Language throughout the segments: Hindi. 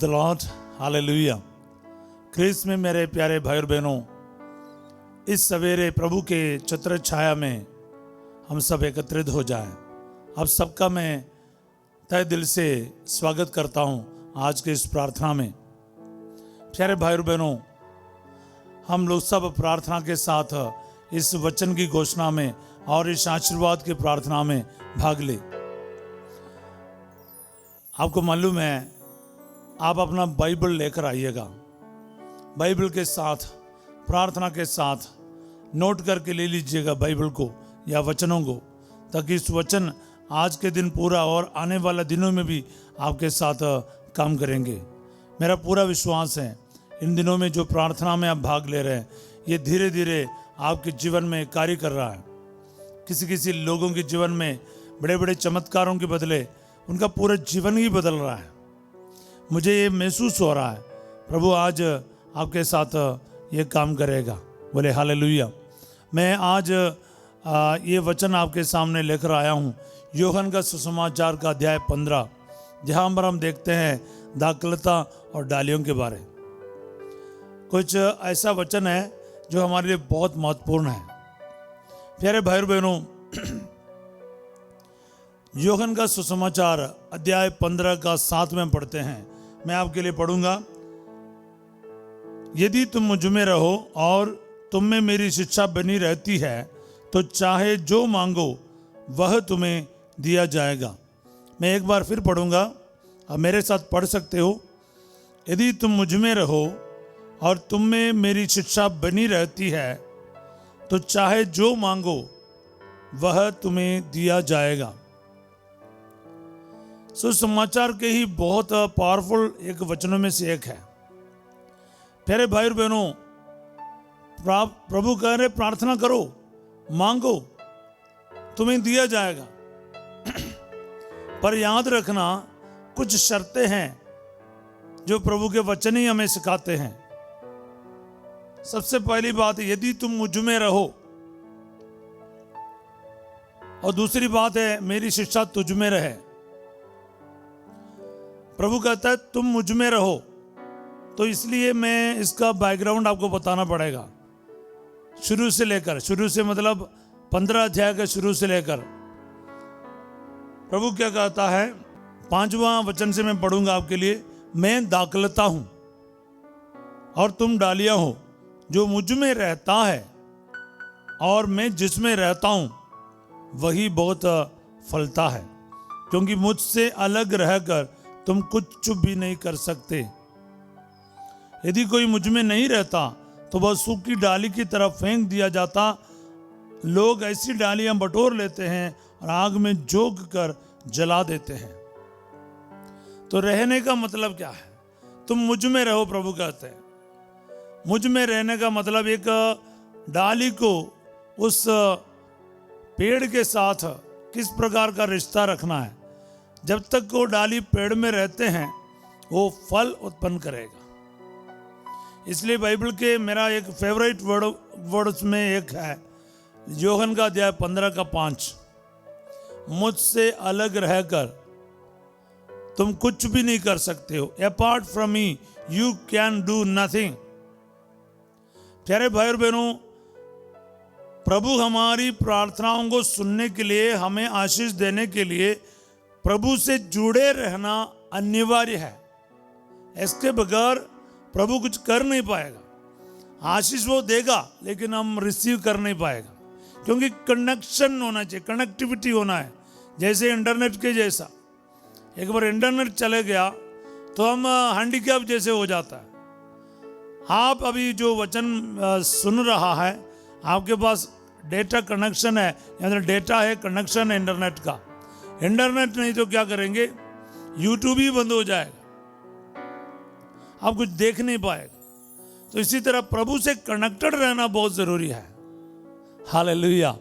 The Lord, hallelujah. क्रिस में मेरे प्यारे भाई और बहनों, इस सवेरे प्रभु के छत्र छाया में हम सब एकत्रित हो जाएं। अब सबका मैं तहे दिल से स्वागत करता हूं आज के इस प्रार्थना में। प्यारे भाई और बहनों, हम लोग सब प्रार्थना के साथ इस वचन की घोषणा में और इस आशीर्वाद की प्रार्थना में भाग ले। आपको मालूम है, आप अपना बाइबल लेकर आइएगा। बाइबल के साथ, प्रार्थना के साथ नोट करके ले लीजिएगा बाइबल को या वचनों को, ताकि इस वचन आज के दिन पूरा और आने वाले दिनों में भी आपके साथ काम करेंगे। मेरा पूरा विश्वास है इन दिनों में जो प्रार्थना में आप भाग ले रहे हैं, ये धीरे धीरे आपके जीवन में कार्य कर रहा है। किसी किसी लोगों के जीवन में बड़े बड़े चमत्कारों के बदले उनका पूरा जीवन ही बदल रहा है। मुझे ये महसूस हो रहा है प्रभु आज आपके साथ ये काम करेगा। बोले हालेलुया। मैं आज ये वचन आपके सामने लेकर आया हूँ यूहन्ना का सुसमाचार का अध्याय 15, जहाँ पर हम देखते हैं दाखलता और डालियों के बारे। कुछ ऐसा वचन है जो हमारे लिए बहुत महत्वपूर्ण है। प्यारे भाई बहनों, यूहन्ना का सुसमाचार अध्याय 15 का 7 में पढ़ते हैं। मैं आपके लिए पढ़ूंगा। यदि तुम मुझ में रहो और तुम में मेरी शिक्षा बनी रहती है, तो चाहे जो मांगो वह तुम्हें दिया जाएगा। मैं एक बार फिर पढ़ूंगा, अब मेरे साथ पढ़ सकते हो। यदि तुम मुझ में रहो और तुम में मेरी शिक्षा बनी रहती है, तो चाहे जो मांगो वह तुम्हें दिया जाएगा। सुसमाचार के ही बहुत पावरफुल एक वचनों में से एक है। प्यारे भाई और बहनों, प्रभु कह रहे प्रार्थना करो, मांगो, तुम्हें दिया जाएगा। पर याद रखना, कुछ शर्तें हैं जो प्रभु के वचन ही हमें सिखाते हैं। सबसे पहली बात है, यदि तुम मुझ में रहो, और दूसरी बात है मेरी शिक्षा तुझ में रहे। प्रभु कहता है तुम मुझ में रहो, तो इसलिए मैं इसका बैकग्राउंड आपको बताना पड़ेगा। शुरू से मतलब 15 अध्याय के शुरू से लेकर प्रभु क्या कहता है। 5वां वचन से मैं पढ़ूंगा आपके लिए। मैं दाखलता हूं और तुम डालियां हो। जो मुझ में रहता है और मैं जिसमें रहता हूं, वही बहुत फलता है, क्योंकि मुझसे अलग रहकर तुम कुछ भी नहीं कर सकते। यदि कोई मुझ में नहीं रहता तो वह सूखी डाली की तरफ फेंक दिया जाता। लोग ऐसी डालियां बटोर लेते हैं और आग में झोंक कर जला देते हैं। तो रहने का मतलब क्या है? तुम मुझ में रहो, प्रभु कहते हैं। मुझ में रहने का मतलब एक डाली को उस पेड़ के साथ किस प्रकार का रिश्ता रखना है। जब तक वो डाली पेड़ में रहते हैं, वो फल उत्पन्न करेगा। इसलिए बाइबल के मेरा एक फेवरेट वर्ड्स में एक है यूहन्ना का अध्याय 15 का 5। मुझसे अलग रहकर तुम कुछ भी नहीं कर सकते हो। Apart from me you can do nothing. प्यारे भाई और बहनों, प्रभु हमारी प्रार्थनाओं को सुनने के लिए, हमें आशीष देने के लिए प्रभु से जुड़े रहना अनिवार्य है। इसके बगैर प्रभु कुछ कर नहीं पाएगा। आशीष वो देगा, लेकिन हम रिसीव कर नहीं पाएगा, क्योंकि कनेक्शन होना चाहिए, कनेक्टिविटी होना है। जैसे इंटरनेट के जैसा, एक बार इंटरनेट चले गया तो हम हैंडीकैप जैसे हो जाता है। आप अभी जो वचन सुन रहा है, आपके पास डेटा कनेक्शन है, यानी डेटा है, कनेक्शन है इंटरनेट का। इंटरनेट नहीं तो क्या करेंगे, यूट्यूब ही बंद हो जाएगा, आप कुछ देख नहीं पाएगा। तो इसी तरह प्रभु से कनेक्टेड रहना बहुत जरूरी है। हालेलुया।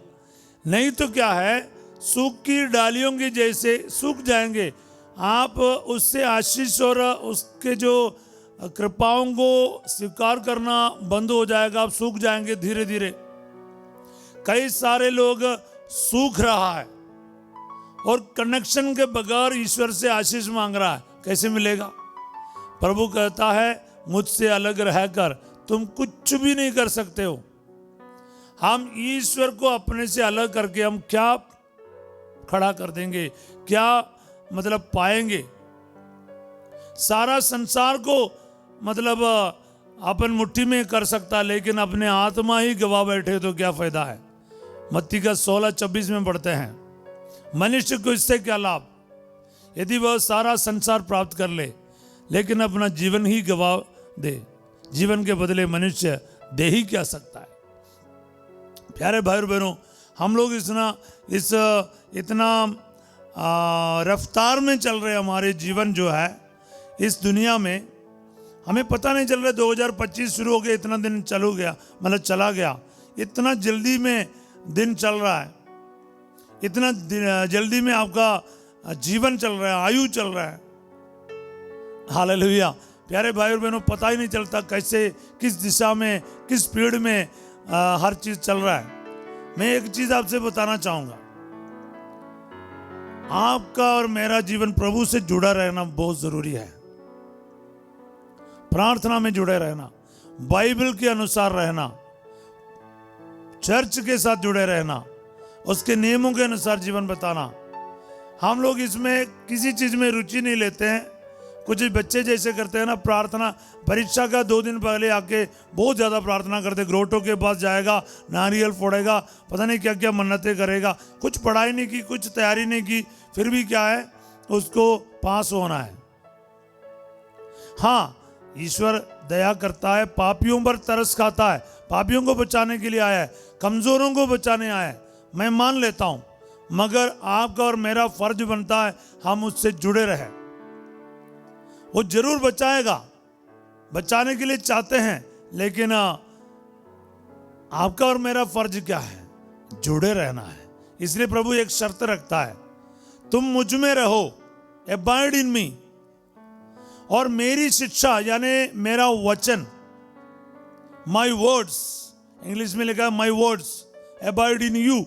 नहीं तो क्या है, सूखी डालियों की जैसे सूख जाएंगे। आप उससे आशीष और उसके जो कृपाओं को स्वीकार करना बंद हो जाएगा। आप सूख जाएंगे धीरे धीरे। कई सारे लोग सूख रहा है और कनेक्शन के बगैर ईश्वर से आशीष मांग रहा है, कैसे मिलेगा? प्रभु कहता है मुझसे अलग रहकर तुम कुछ भी नहीं कर सकते हो। हम ईश्वर को अपने से अलग करके हम क्या खड़ा कर देंगे, क्या मतलब पाएंगे? सारा संसार को मतलब अपन मुट्ठी में कर सकता, लेकिन अपने आत्मा ही गवा बैठे तो क्या फायदा है? मत्ती का 16-26 में पढ़ते हैं, मनुष्य को इससे क्या लाभ यदि वह सारा संसार प्राप्त कर ले लेकिन अपना जीवन ही गवा दे। जीवन के बदले मनुष्य दे ही क्या सकता है? प्यारे भाई और बहनों, हम लोग इतना रफ्तार में चल रहे, हमारे जीवन जो है इस दुनिया में हमें पता नहीं चल रहा। 2025 शुरू हो गया, इतना दिन चलो गया, मतलब चला गया, इतना जल्दी में दिन चल रहा है, इतना जल्दी में आपका जीवन चल रहा है, आयु चल रहा है। हालेलुया। प्यारे भाई और बहनों, पता ही नहीं चलता कैसे, किस दिशा में, किस स्पीड में हर चीज चल रहा है। मैं एक चीज आपसे बताना चाहूंगा, आपका और मेरा जीवन प्रभु से जुड़ा रहना बहुत जरूरी है। प्रार्थना में जुड़े रहना, बाइबल के अनुसार रहना, चर्च के साथ जुड़े रहना, उसके नियमों के अनुसार जीवन बताना। हम लोग इसमें किसी चीज में रुचि नहीं लेते हैं। कुछ बच्चे जैसे करते हैं ना, प्रार्थना परीक्षा का 2 दिन पहले आके बहुत ज़्यादा प्रार्थना करते, ग्रोटों के पास जाएगा, नारियल फोड़ेगा, पता नहीं क्या क्या मन्नतें करेगा, कुछ पढ़ाई नहीं की, कुछ तैयारी नहीं की, फिर भी क्या है, उसको पास होना है। हाँ, ईश्वर दया करता है, पापियों पर तरस खाता है, पापियों को बचाने के लिए आया है, कमजोरों को बचाने आया है, मैं मान लेता हूं, मगर आपका और मेरा फर्ज बनता है हम उससे जुड़े रहें। वो जरूर बचाएगा, बचाने के लिए चाहते हैं, लेकिन आपका और मेरा फर्ज क्या है? जुड़े रहना है। इसलिए प्रभु एक शर्त रखता है, तुम मुझ में रहो, अबाइड इन मी, और मेरी शिक्षा यानी मेरा वचन, माई वर्ड्स, इंग्लिश में लिखा है my words abide in you.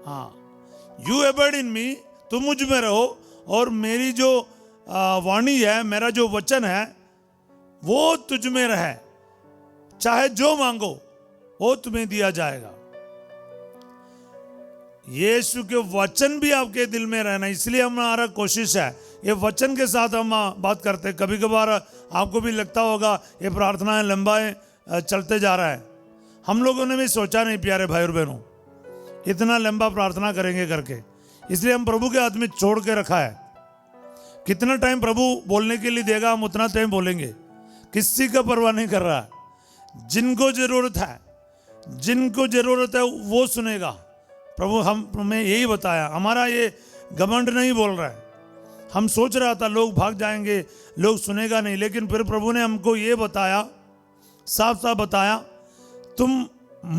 हाँ, यू अबाइड इन मी, तुम मुझ में रहो, और मेरी जो वाणी है, मेरा जो वचन है, वो तुझ में रहे, चाहे जो मांगो वो तुम्हें दिया जाएगा। यीशु के वचन भी आपके दिल में रहना, इसलिए हमारा कोशिश है ये वचन के साथ हम बात करते हैं। कभी कभार आपको भी लगता होगा ये प्रार्थनाएं लंबा चलते जा रहा है। हम लोगों ने भी सोचा नहीं प्यारे भाई और बहनों, इतना लंबा प्रार्थना करेंगे करके, इसलिए हम प्रभु के हाथ में छोड़ के रखा है। कितना टाइम प्रभु बोलने के लिए देगा, हम उतना टाइम बोलेंगे, किसी का परवाह नहीं कर रहा है। जिनको जरूरत है, जिनको जरूरत है वो सुनेगा। प्रभु हमें यही बताया, हमारा ये घमंड नहीं बोल रहा है। हम सोच रहा था लोग भाग जाएंगे, लोग सुनेगा नहीं, लेकिन फिर प्रभु ने हमको ये बताया, साफ साफ बताया, तुम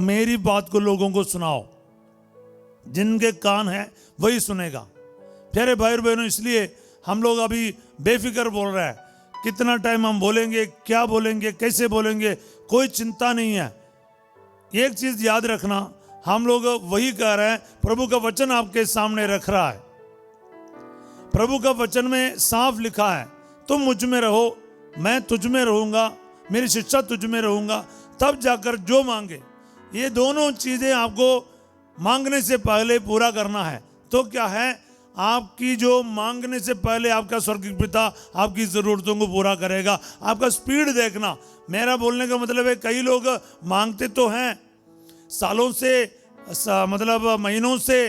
मेरी बात को लोगों को सुनाओ, जिनके कान है वही सुनेगा। प्यारे भाई और बहनों, इसलिए हम लोग अभी बेफिक्र बोल रहे हैं। कितना टाइम हम बोलेंगे, क्या बोलेंगे, कैसे बोलेंगे, कोई चिंता नहीं है। एक चीज याद रखना, हम लोग वही कह रहे हैं, प्रभु का वचन आपके सामने रख रहा है। प्रभु का वचन में साफ लिखा है, तुम मुझ में रहो, मैं तुझ में रहूंगा, मेरी शिक्षा तुझ में रहूंगा, तब जाकर जो मांगे। ये दोनों चीजें आपको मांगने से पहले पूरा करना है। तो क्या है, आपकी जो मांगने से पहले आपका स्वर्गीय पिता आपकी जरूरतों को पूरा करेगा। आपका स्पीड देखना, मेरा बोलने का मतलब है, कई लोग मांगते तो हैं सालों से, मतलब महीनों से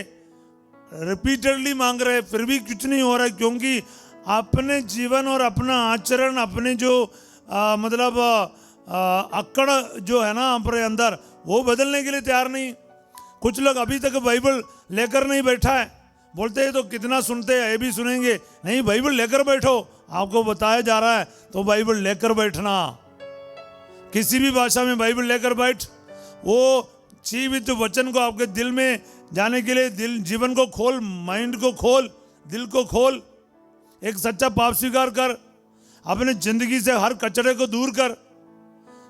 रिपीटेडली मांग रहे, फिर भी कुछ नहीं हो रहा है, क्योंकि अपने जीवन और अपना आचरण, अपने जो मतलब अक्कड़ जो है ना अपने अंदर, वो बदलने के लिए तैयार नहीं। कुछ लोग अभी तक बाइबल लेकर नहीं बैठा है, बोलते हैं तो कितना सुनते हैं, ये भी सुनेंगे, नहीं बाइबल लेकर बैठो, आपको बताया जा रहा है तो बाइबल लेकर बैठना। किसी भी भाषा में बाइबल लेकर बैठ, वो जीवित वचन को आपके दिल में जाने के लिए दिल, जीवन को खोल, माइंड को खोल, दिल को खोल, एक सच्चा पाप स्वीकार कर, अपने जिंदगी से हर कचरे को दूर कर,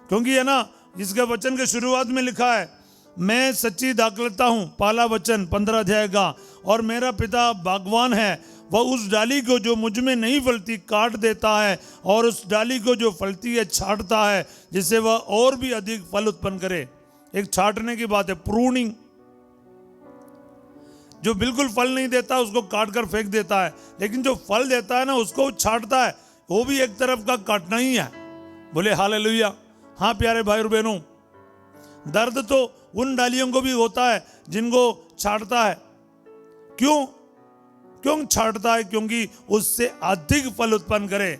क्योंकि है ना, इसके वचन के शुरुआत में लिखा है, मैं सच्ची दाखलता हूँ, पहला वचन 15 अध्याय का, और मेरा पिता बागवान है, वह उस डाली को जो मुझ में नहीं फलती काट देता है और उस डाली को जो फलती है छांटता है, जिससे वह और भी अधिक फल उत्पन्न करे। एक छांटने की बात है, प्रूनिंग। जो बिल्कुल फल नहीं देता उसको काट कर फेंक देता है, लेकिन जो फल देता है ना उसको छांटता है। वो भी एक तरफ का काटना ही है। बोले हालेलुया। हाँ प्यारे भाई और बहनों, दर्द तो उन डालियों को भी होता है जिनको छांटता है। क्यों छांटता है? क्योंकि उससे अधिक फल उत्पन्न करे।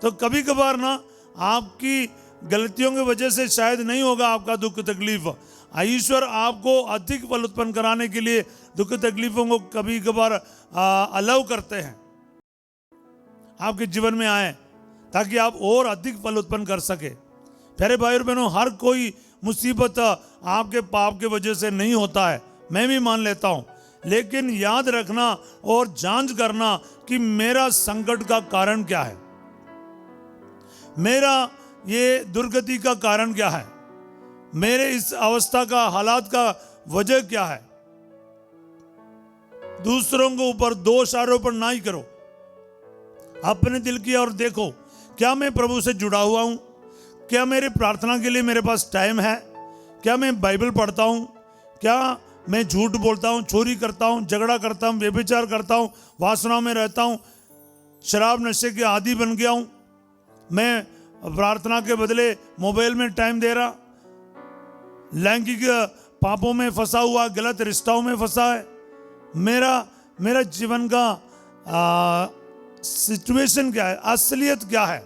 तो कभी कभार ना आपकी गलतियों की वजह से शायद नहीं होगा आपका दुख तकलीफ, ईश्वर आपको अधिक फल उत्पन्न कराने के लिए दुख तकलीफों को कभी कभार अलाउ करते हैं, आपके जीवन में आए ताकि आप और अधिक फल उत्पन्न कर सके। प्यारे भाई और बहनों, हर कोई मुसीबत आपके पाप के वजह से नहीं होता है, मैं भी मान लेता हूं, लेकिन याद रखना और जांच करना कि मेरा संकट का कारण क्या है, मेरा ये दुर्गति का कारण क्या है, मेरे इस अवस्था का हालात का वजह क्या है। दूसरों के ऊपर दोष आरोपण ना ही करो, अपने दिल की ओर देखो, क्या मैं प्रभु से जुड़ा हुआ हूं? क्या मेरे प्रार्थना के लिए मेरे पास टाइम है? क्या मैं बाइबल पढ़ता हूं? क्या मैं झूठ बोलता हूं, चोरी करता हूं, झगड़ा करता हूं, व्यभिचार करता हूं, वासनाओं में रहता हूं, शराब नशे के आदी बन गया हूं, मैं प्रार्थना के बदले मोबाइल में टाइम दे रहा, लैंगिक पापों में फंसा हुआ, गलत रिश्तों में फंसा है। मेरा जीवन का सिचुएशन क्या है, असलियत क्या है,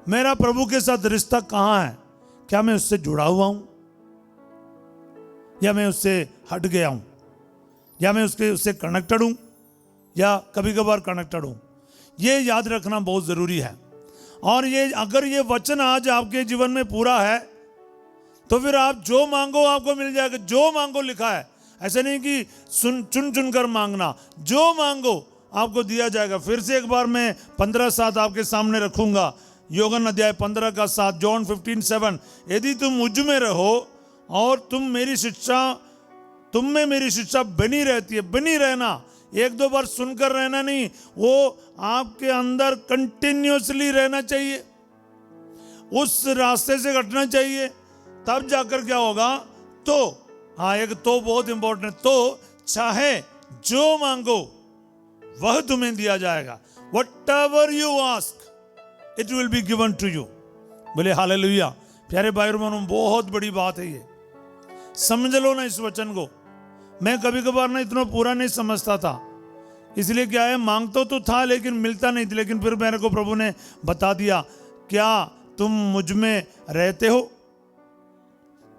मेरा प्रभु के साथ रिश्ता कहां है? क्या मैं उससे जुड़ा हुआ हूं या मैं उससे हट गया हूं, या मैं उससे कनेक्टेड हूं या कभी कभार कनेक्टेड हूं? ये याद रखना बहुत जरूरी है। और ये अगर ये वचन आज आपके जीवन में पूरा है तो फिर आप जो मांगो आपको मिल जाएगा। जो मांगो लिखा है, ऐसे नहीं कि चुन कर मांगना, जो मांगो आपको दिया जाएगा। फिर से एक बार मैं 15:7 आपके सामने रखूंगा, योगन अध्याय 15 का 7, जॉन 15:7। यदि तुम मुझ में रहो और तुम में मेरी शिक्षा बनी रहती है, बनी रहना, एक दो बार सुनकर रहना नहीं, वो आपके अंदर कंटिन्यूअसली रहना चाहिए, उस रास्ते से कटना चाहिए, तब जाकर क्या होगा? तो हाँ, एक तो बहुत इंपॉर्टेंट, तो चाहे जो मांगो वह तुम्हें दिया जाएगा। Whatever you ask, it will be given to you। बोले हालेलुया। प्यारे भाई और बहनों, बहुत बड़ी बात है ये, समझ लो ना इस वचन को। मैं कभी कभार ना इतना पूरा नहीं समझता था, इसलिए क्या है, मांगता तो था लेकिन मिलता नहीं था। लेकिन फिर मेरे को प्रभु ने बता दिया, क्या तुम मुझ में रहते हो?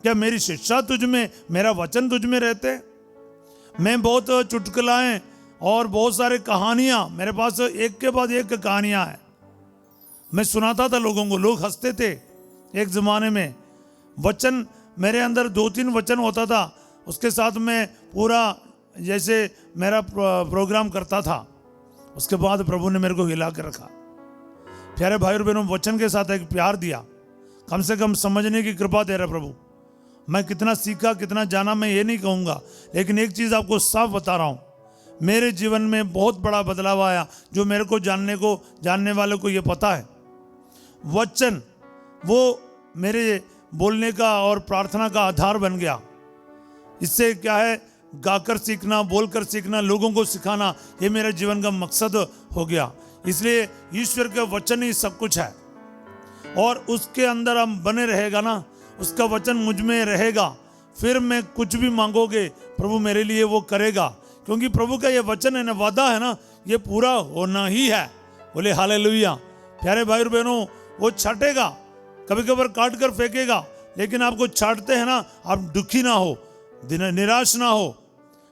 क्या मेरी शिक्षा तुझ में, मेरा वचन तुझ में रहते? मैं बहुत चुटकुलाएं और बहुत सारे कहानियां, मेरे पास एक के बाद एक कहानियां हैं, मैं सुनाता था लोगों को, लोग हंसते थे। एक जमाने में वचन मेरे अंदर 2-3 वचन होता था, उसके साथ मैं पूरा जैसे मेरा प्रोग्राम करता था। उसके बाद प्रभु ने मेरे को हिला कर रखा। प्यारे भाई और बहनों, वचन के साथ एक प्यार दिया, कम से कम समझने की कृपा दे रहा प्रभु। मैं कितना सीखा, कितना जाना, मैं ये नहीं कहूँगा, लेकिन एक चीज़ आपको साफ बता रहा हूँ, मेरे जीवन में बहुत बड़ा बदलाव आया, जो मेरे को जानने वालों को ये पता है। वचन वो मेरे बोलने का और प्रार्थना का आधार बन गया। इससे क्या है, गाकर सीखना, बोलकर सीखना, लोगों को सिखाना, ये मेरे जीवन का मकसद हो गया। इसलिए ईश्वर का वचन ही सब कुछ है, और उसके अंदर हम बने रहेगा ना, उसका वचन मुझ में रहेगा, फिर मैं कुछ भी मांगोगे प्रभु मेरे लिए वो करेगा, क्योंकि प्रभु का ये वचन है ना, वादा है ना, ये पूरा होना ही है। बोले हालेलुया। प्यारे भाई और बहनों, वो छाटेगा, कभी कभार काट कर फेंकेगा, लेकिन आपको छाटते हैं ना, आप दुखी ना हो, निराश ना हो।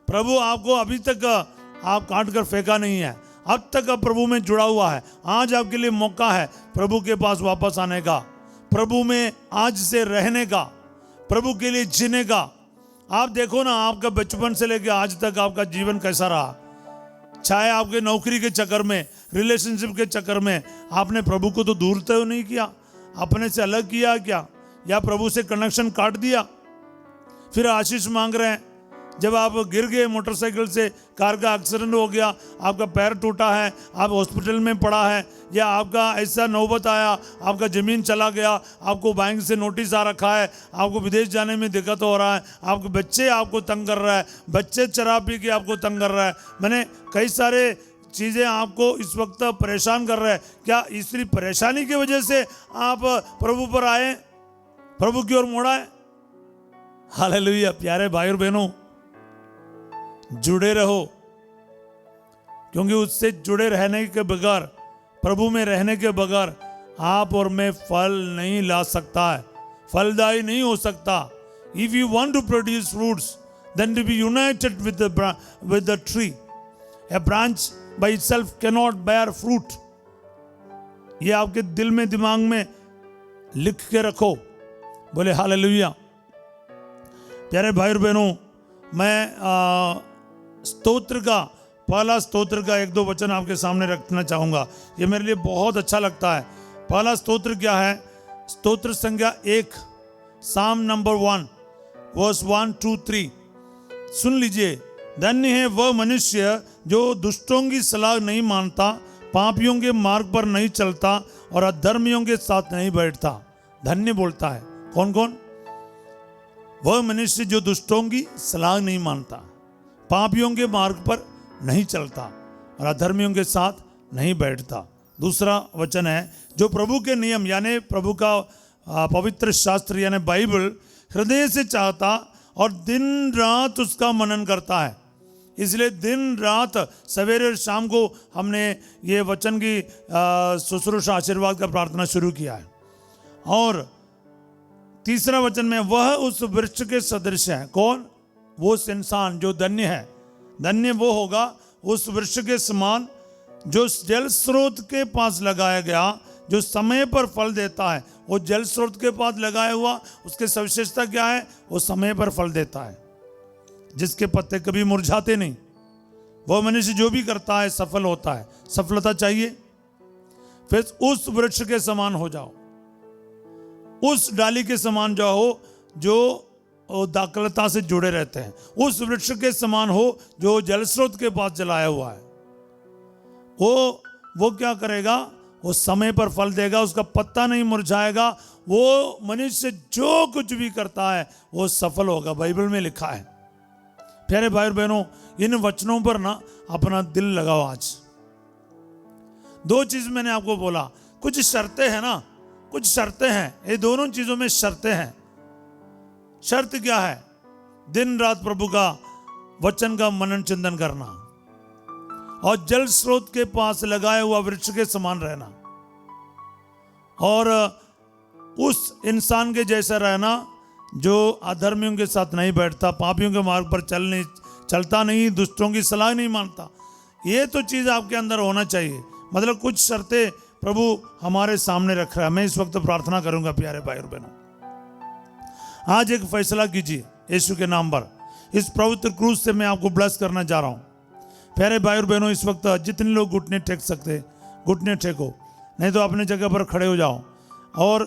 प्रभु आपको अभी तक आप काट कर फेंका नहीं है, अब तक आप प्रभु में जुड़ा हुआ है। आज आपके लिए मौका है प्रभु के पास वापस आने का, प्रभु में आज से रहने का, प्रभु के लिए जीने का। आप देखो ना, आपका बचपन से लेकर आज तक आपका जीवन कैसा रहा। चाहे आपके नौकरी के चक्कर में, रिलेशनशिप के चक्कर में आपने प्रभु को तो दूर तो नहीं किया, अपने से अलग किया क्या, या प्रभु से कनेक्शन काट दिया, फिर आशीष मांग रहे हैं। जब आप गिर गए मोटरसाइकिल से, कार का एक्सीडेंट हो गया, आपका पैर टूटा है, आप हॉस्पिटल में पड़ा है, या आपका ऐसा नौबत आया, आपका ज़मीन चला गया, आपको बैंक से नोटिस आ रखा है, आपको विदेश जाने में दिक्कत हो रहा है, आपके बच्चे आपको तंग कर रहा है, बच्चे शराब पी के आपको तंग कर रहा है, मैंने कई सारे चीज़ें आपको इस वक्त परेशान कर रहा है। क्या इसी परेशानी की वजह से आप प्रभु पर आए, प्रभु की ओर मुड़ा है? हालेलुया। प्यारे भाई और बहनों, जुड़े रहो, क्योंकि उससे जुड़े रहने के बगैर, प्रभु में रहने के बगैर आप और मैं फल नहीं ला सकता है, फलदायी नहीं हो सकता। If you want to produce fruits then to be united with the tree. A branch by itself can not bear fruit. ये आपके दिल में, दिमाग में लिख के रखो। बोले हालेलुया। प्यारे भाई और बहनों, मैं स्तोत्र का, पहला स्तोत्र का एक दो वचन आपके सामने रखना चाहूँगा। ये मेरे लिए बहुत अच्छा लगता है। पहला स्तोत्र क्या है? स्तोत्र संख्या 1, साम नंबर 1 वर्स 1, 2, 3। सुन लीजिए। धन्य है वह मनुष्य जो दुष्टों की सलाह नहीं मानता, पापियों के मार्ग पर नहीं चलता और अधर्मियों के साथ नहीं बैठता। धन्य बोलता है कौन कौन? वह मनुष्य जो दुष्टों की सलाह नहीं मानता, पापियों के मार्ग पर नहीं चलता और अधर्मियों के साथ नहीं बैठता। दूसरा वचन है, जो प्रभु के नियम यानी प्रभु का पवित्र शास्त्र यानी बाइबल हृदय से चाहता और दिन रात उसका मनन करता है। इसलिए दिन रात, सवेरे और शाम को हमने ये वचन की शुश्रूषा, आशीर्वाद का प्रार्थना शुरू किया है। और तीसरा वचन में, वह उस वृक्ष के सदृश है। कौन? वो इंसान जो धन्य है। धन्य वो होगा उस वृक्ष के समान जो जल स्रोत के पास लगाया गया, जो समय पर फल देता है। वो जल स्रोत के पास लगाया हुआ, उसकी सविशेषता क्या है? वो समय पर फल देता है, जिसके पत्ते कभी मुरझाते नहीं। वो मनुष्य जो भी करता है सफल होता है। सफलता चाहिए, फिर उस वृक्ष के समान हो जाओ, उस डाली के समान जाओ जो दाखलता से जुड़े रहते हैं। उस वृक्ष के समान हो जो जल स्रोत के पास जलाया हुआ है। वो क्या करेगा? वो समय पर फल देगा, उसका पत्ता नहीं मुरझाएगा। वो मनुष्य जो कुछ भी करता है वो सफल होगा, बाइबल में लिखा है। प्यारे भाई और बहनों, इन वचनों पर ना अपना दिल लगाओ। आज दो चीज मैंने आपको बोला, कुछ शर्तें हैं ना, कुछ शर्तें हैं। ये दोनों चीजों में शर्तें हैं। शर्त क्या है? दिन रात प्रभु का वचन का मनन चिंतन करना और जल स्रोत के पास लगाया हुआ वृक्ष के समान रहना और उस इंसान के जैसा रहना जो अधर्मियों के साथ नहीं बैठता, पापियों के मार्ग पर चलता नहीं, दुष्टों की सलाह नहीं मानता। ये तो चीज़ आपके अंदर होना चाहिए। मतलब कुछ शर्तें प्रभु हमारे सामने रख रहा है। मैं इस वक्त प्रार्थना करूंगा प्यारे भाई और बहनों, आज एक फैसला कीजिए यीशु के नाम पर। इस पवित्र क्रूस से मैं आपको ब्लेस करना चाह रहा हूँ। प्यारे भाई और बहनों, इस वक्त जितने लोग घुटने टेक सकते घुटने टेको, नहीं तो अपने जगह पर खड़े हो जाओ और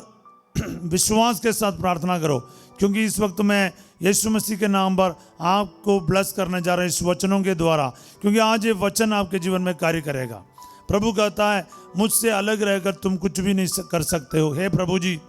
विश्वास के साथ प्रार्थना करो, क्योंकि इस वक्त मैं यीशु मसीह के नाम पर आपको ब्लेस करने जा रहा हूँ इस वचनों के द्वारा, क्योंकि आज ये वचन आपके जीवन में कार्य करेगा। प्रभु कहता है, मुझसे अलग रहकर तुम कुछ भी नहीं कर सकते हो। हे प्रभु जी,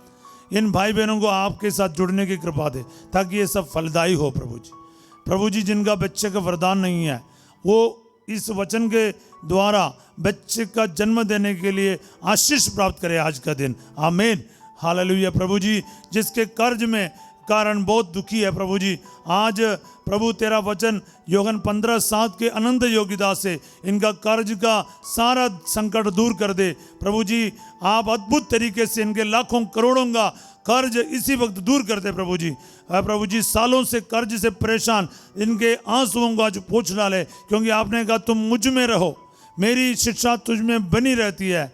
इन भाई बहनों को आपके साथ जुड़ने की कृपा दे ताकि ये सब फलदायी हो। प्रभु जी, जिनका बच्चे का वरदान नहीं है, वो इस वचन के द्वारा बच्चे का जन्म देने के लिए आशीष प्राप्त करे आज का दिन। आमीन, हालेलुया। प्रभु जी, जिसके कर्ज में कारण बहुत दुखी है, प्रभु जी, आज प्रभु तेरा वचन योहन 15:7 के अनंत योग्यता से इनका कर्ज का सारा संकट दूर कर दे। प्रभु जी, आप अद्भुत तरीके से इनके लाखों करोड़ों का कर्ज इसी वक्त दूर कर दे। प्रभु जी, सालों से कर्ज से परेशान इनके आंसुओं को आज पोंछ डाले, क्योंकि आपने कहा तुम मुझ में रहो, मेरी शिक्षा तुझ में बनी रहती है,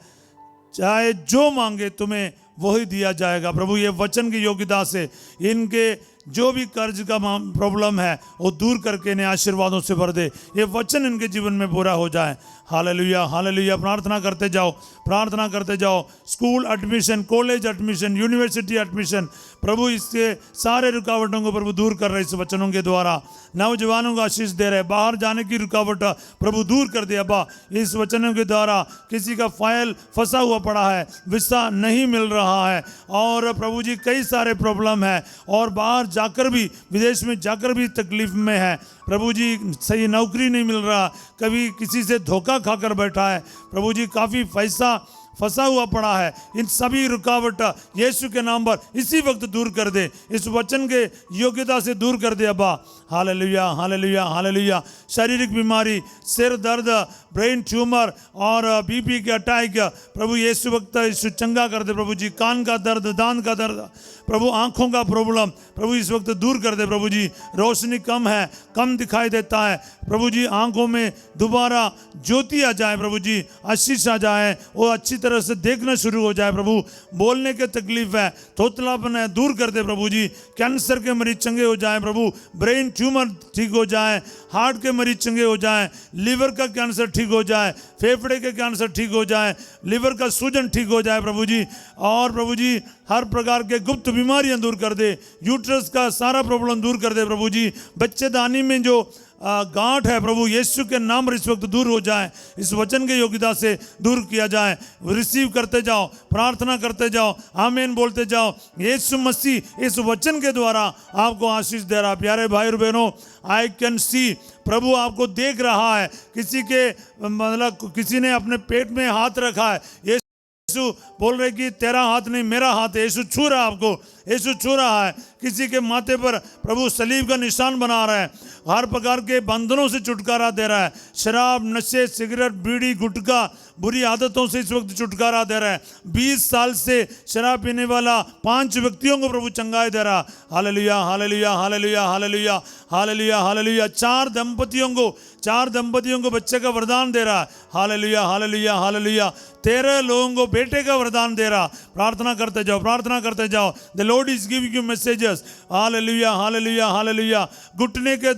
चाहे जो मांगे तुम्हें वही दिया जाएगा। प्रभु, ये वचन की योग्यता से इनके जो भी कर्ज का प्रॉब्लम है वो दूर करके इन्हें आशीर्वादों से भर दे। ये वचन इनके जीवन में पूरा हो जाए। Hallelujah, hallelujah. प्रार्थना करते जाओ, प्रार्थना करते जाओ। School admission, college admission, university admission, प्रभु इसके सारे रुकावटों को प्रभु दूर कर रहे इस वचनों के द्वारा। नौजवानों को आशीष दे रहे, बाहर जाने की रुकावट प्रभु दूर कर दिया अब्बा इस वचनों के द्वारा। किसी का फाइल फंसा हुआ पड़ा है, वीसा नहीं मिल रहा है, और प्रभु जी कई सारे प्रॉब्लम है, और बाहर जाकर भी, विदेश में जाकर भी तकलीफ में है प्रभु जी, सही नौकरी नहीं मिल रहा, कभी किसी से धोखा खाकर बैठा है प्रभु जी, काफ़ी पैसा फंसा हुआ पड़ा है। इन सभी रुकावट यीशु के नाम पर इसी वक्त दूर कर दे, इस वचन के योग्यता से दूर कर दे अब्बा। Hallelujah hallelujah hallelujah. शारीरिक बीमारी, सिर दर्द, ब्रेन ट्यूमर और बीपी के अटैक प्रभु यीशु वक्त यीशु चंगा कर दे प्रभु जी। कान का दर्द, दांत का दर्द प्रभु, आंखों का प्रॉब्लम प्रभु इस वक्त दूर कर दे प्रभु जी। रोशनी कम है, कम दिखाई देता है प्रभु जी, आंखों में दोबारा ज्योति आ जाए प्रभु जी, आशीष आ जाए, वो अच्छी तरह से देखना शुरू हो जाए प्रभु। बोलने के तकलीफ है, थोतलापन है, दूर कर दे प्रभु जी। कैंसर के मरीज चंगे हो जाए प्रभु, ब्रेन ट्यूमर ठीक हो जाए, हार्ट के मरीज चंगे हो जाए, लीवर का कैंसर ठीक हो जाए, फेफड़े के कैंसर ठीक हो जाए, लिवर का सूजन ठीक हो जाए प्रभु जी। और प्रभु जी हर प्रकार के गुप्त बीमारियां दूर कर दे, यूट्रस का सारा प्रॉब्लम दूर कर दे प्रभु जी। बच्चेदानी में जो गांठ है प्रभु यीशु के नाम पर इस वक्त दूर हो जाए, इस वचन के योग्यता से दूर किया जाए। रिसीव करते जाओ, प्रार्थना करते जाओ, आमीन बोलते जाओ। यीशु मसीह इस वचन के द्वारा आपको आशीष दे रहा। प्यारे भाई और बहनों, आई कैन सी, प्रभु आपको देख रहा है। किसी के मतलब किसी ने अपने पेट में हाथ रखा है, यीशु बोल रहे कि तेरा हाथ नहीं मेरा हाथ है। यीशु छू रहा है आपको, यीशु छू रहा है। किसी के माथे पर प्रभु सलीब का निशान बना रहा है, हर प्रकार के बंधनों से छुटकारा दे रहा है। शराब, नशे, सिगरेट, बीड़ी, गुटखा, बुरी आदतों से इस वक्त छुटकारा दे रहा है। 20 साल से शराब पीने वाला 5 व्यक्तियों को प्रभु चंगाई दे रहा। Hallelujah hallelujah hallelujah hallelujah hallelujah hallelujah. 4 दंपतियों को बच्चे का वरदान दे रहा है। Hallelujah hallelujah hallelujah. 13 लोगों को बेटे का वरदान दे रहा। प्रार्थना करते जाओ, प्रार्थना करते जाओ। The Lord is giving you messages. Hallelujah hallelujah hallelujah. घुटने के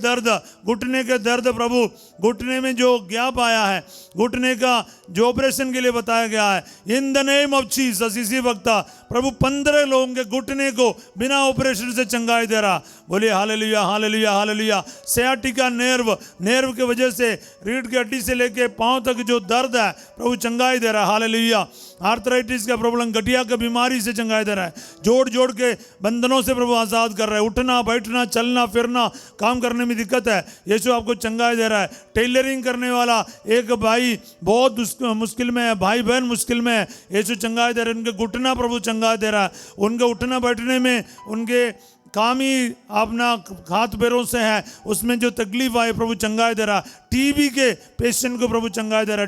दर्द प्रभु, घुटने में जो गैप आया है, घुटने का जो ऑपरेशन के लिए बताया गया है, in the name of Jesus इसी वक्त प्रभु 15 लोगों के घुटने को बिना ऑपरेशन से चंगाई दे रहा। बोलिए hallelujah hallelujah hallelujah. Sciatica nerve के वजह से रीढ़ की हड्डी से लेके पांव तक जो दर्द है प्रभु चंगाई दे रहा है। हालेलुया। आर्थराइटिस का प्रॉब्लम, गठिया की बीमारी से चंगाई दे रहा है। जोड़ के बंधनों से प्रभु आजाद कर रहा है। उठना बैठना चलना फिरना काम करने में दिक्कत है, यीशु आपको चंगाई दे रहा है। टेलरिंग करने वाला एक भाई बहुत मुश्किल में है, भाई बहन मुश्किल में है, यीशु चंगाई दे रहा है। उनके घुटना प्रभु चंगाई दे रहा है। उनके उठना बैठने में, उनके काम ही अपना हाथ पैरों से है, उसमें जो तकलीफ आए प्रभु चंगाई दे रहा। टीबी के पेशेंट को प्रभु चंगाई दे रहा।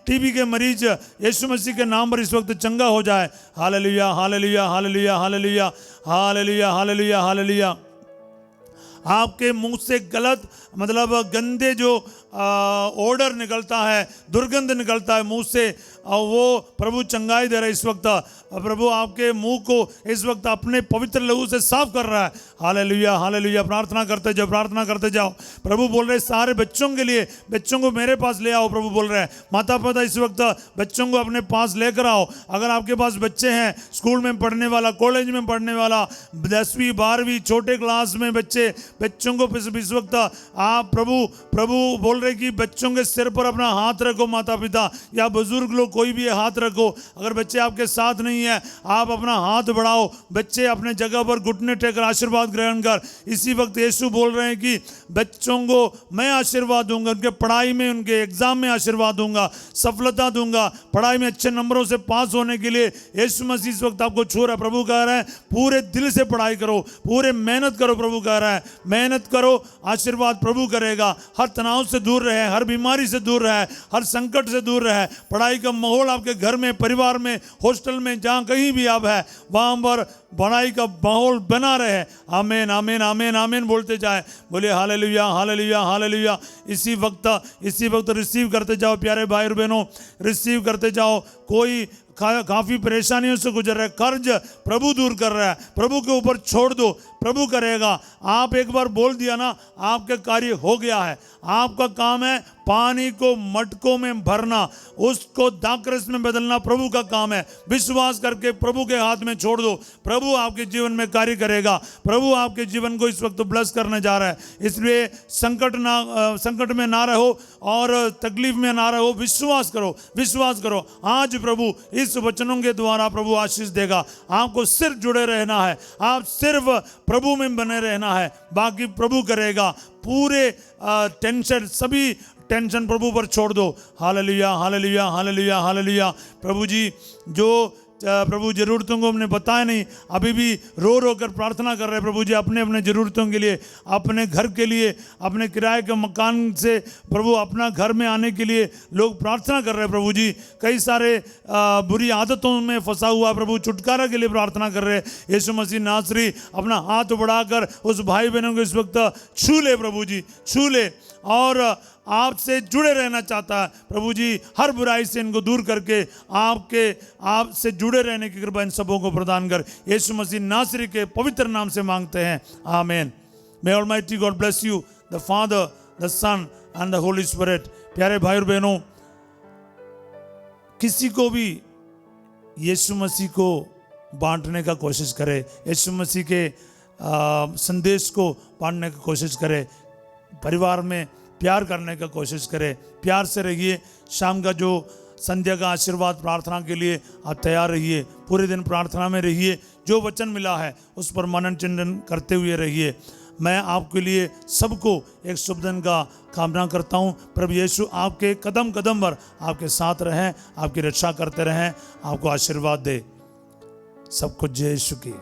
टीबी के मरीज यीशु मसीह के नाम पर इस वक्त चंगा हो जाए। Hallelujah hallelujah hallelujah hallelujah hallelujah hallelujah hallelujah. आपके मुंह से गलत मतलब गंदे जो ऑर्डर निकलता है, दुर्गंध निकलता है मुंह से, वो प्रभु चंगाई दे रहा है इस वक्त। प्रभु आपके मुंह को इस वक्त अपने पवित्र लहू से साफ कर रहा है। Hallelujah hallelujah. प्रार्थना करते जाओ, प्रार्थना करते जाओ। प्रभु बोल रहे सारे बच्चों के लिए, बच्चों को मेरे पास ले आओ। प्रभु बोल रहे हैं माता पिता इस वक्त बच्चों को अपने पास लेकर आओ। अगर आपके पास बच्चे हैं, स्कूल में पढ़ने वाला, कॉलेज में पढ़ने वाला, 10वीं 12वीं छोटे क्लास में बच्चों को इस वक्त आप प्रभु बोल रहे कि बच्चों के सिर पर अपना हाथ रखो। माता पिता या बुजुर्ग लोग कोई भी हाथ रखो। अगर बच्चे आपके साथ नहीं है, आप अपना हाथ बढ़ाओ, बच्चे अपने जगह पर घुटने टेकर आशीर्वाद ग्रहण कर। इसी वक्त यीशु बोल रहे हैं कि बच्चों को मैं आशीर्वाद दूंगा, उनके पढ़ाई में, उनके एग्जाम में आशीर्वाद दूंगा, सफलता दूंगा। पढ़ाई में अच्छे नंबरों से पास होने के लिए यीशु मसीह इस वक्त आपको छू रहा है। प्रभु कह रहा है पूरे दिल से पढ़ाई करो, पूरे मेहनत करो। प्रभु कह रहा है मेहनत करो, आशीर्वाद प्रभु करेगा। हर तनाव से दूर रहे, हर बीमारी से दूर रहे, हर संकट से दूर रहे। पढ़ाई का माहौल आपके घर में, परिवार में, हॉस्टल में, जहाँ कहीं भी आप है, वहाँ पर पढ़ाई का माहौल बना रहे। आमीन आमीन आमीन आमीन बोलते जाए। बोले हालेलुया हालेलुया हालेलुया। इसी वक्त रिसीव करते जाओ प्यारे भाई और बहनों, रिसीव करते जाओ। कोई काफ़ी परेशानियों से गुजर रहा है, कर्ज प्रभु दूर कर रहा है। प्रभु के ऊपर छोड़ दो, प्रभु करेगा। आप एक बार बोल दिया ना, आपका कार्य हो गया है। आपका काम है पानी को मटकों में भरना, उसको दाखरस में बदलना प्रभु का काम है। विश्वास करके प्रभु के हाथ में छोड़ दो, प्रभु आपके जीवन में कार्य करेगा। प्रभु आपके जीवन को इस वक्त ब्लेस करने जा रहा है। इसलिए संकट में ना रहो और तकलीफ में ना रहो, विश्वास करो, विश्वास करो। आज प्रभु इस वचनों के द्वारा प्रभु आशीष देगा। आपको सिर्फ जुड़े रहना है, आप सिर्फ प्रभु में बने रहना है, बाकी प्रभु करेगा। पूरे टेंशन, सभी टेंशन प्रभु पर छोड़ दो। Hallelujah, hallelujah, hallelujah, hallelujah. प्रभु जी जो प्रभु जरूरतों को हमने बताया नहीं, अभी भी रो रो कर प्रार्थना कर रहे हैं प्रभु जी, अपने अपने ज़रूरतों के लिए, अपने घर के लिए, अपने किराए के मकान से प्रभु अपना घर में आने के लिए लोग प्रार्थना कर रहे हैं प्रभु जी। कई सारे बुरी आदतों में फंसा हुआ प्रभु छुटकारा के लिए प्रार्थना कर रहे हैं। यीशु मसीह नासरी अपना हाथ बढ़ाकर उस भाई बहनों को इस वक्त छू ले प्रभु जी, छू ले, और आपसे जुड़े रहना चाहता है प्रभु जी। हर बुराई से इनको दूर करके आपसे जुड़े रहने की कृपा इन सबों को प्रदान कर, यीशु मसीह नासरी के पवित्र नाम से मांगते हैं, आमीन। May almighty god bless you, the father, the son and the holy spirit. प्यारे भाई और बहनों, किसी को भी यीशु मसीह को बांटने का कोशिश करे, यीशु मसीह के संदेश को बांटने की कोशिश करे, परिवार में प्यार करने का कोशिश करें, प्यार से रहिए। शाम का जो संध्या का आशीर्वाद प्रार्थना के लिए आप तैयार रहिए, पूरे दिन प्रार्थना में रहिए, जो वचन मिला है उस पर मनन चिंतन करते हुए रहिए। मैं आपके लिए सबको एक शुभ दिन का कामना करता हूँ। प्रभु यीशु आपके कदम कदम पर आपके साथ रहें, आपकी रक्षा करते रहें, आपको आशीर्वाद दे। सब कुछ जय यीशु की।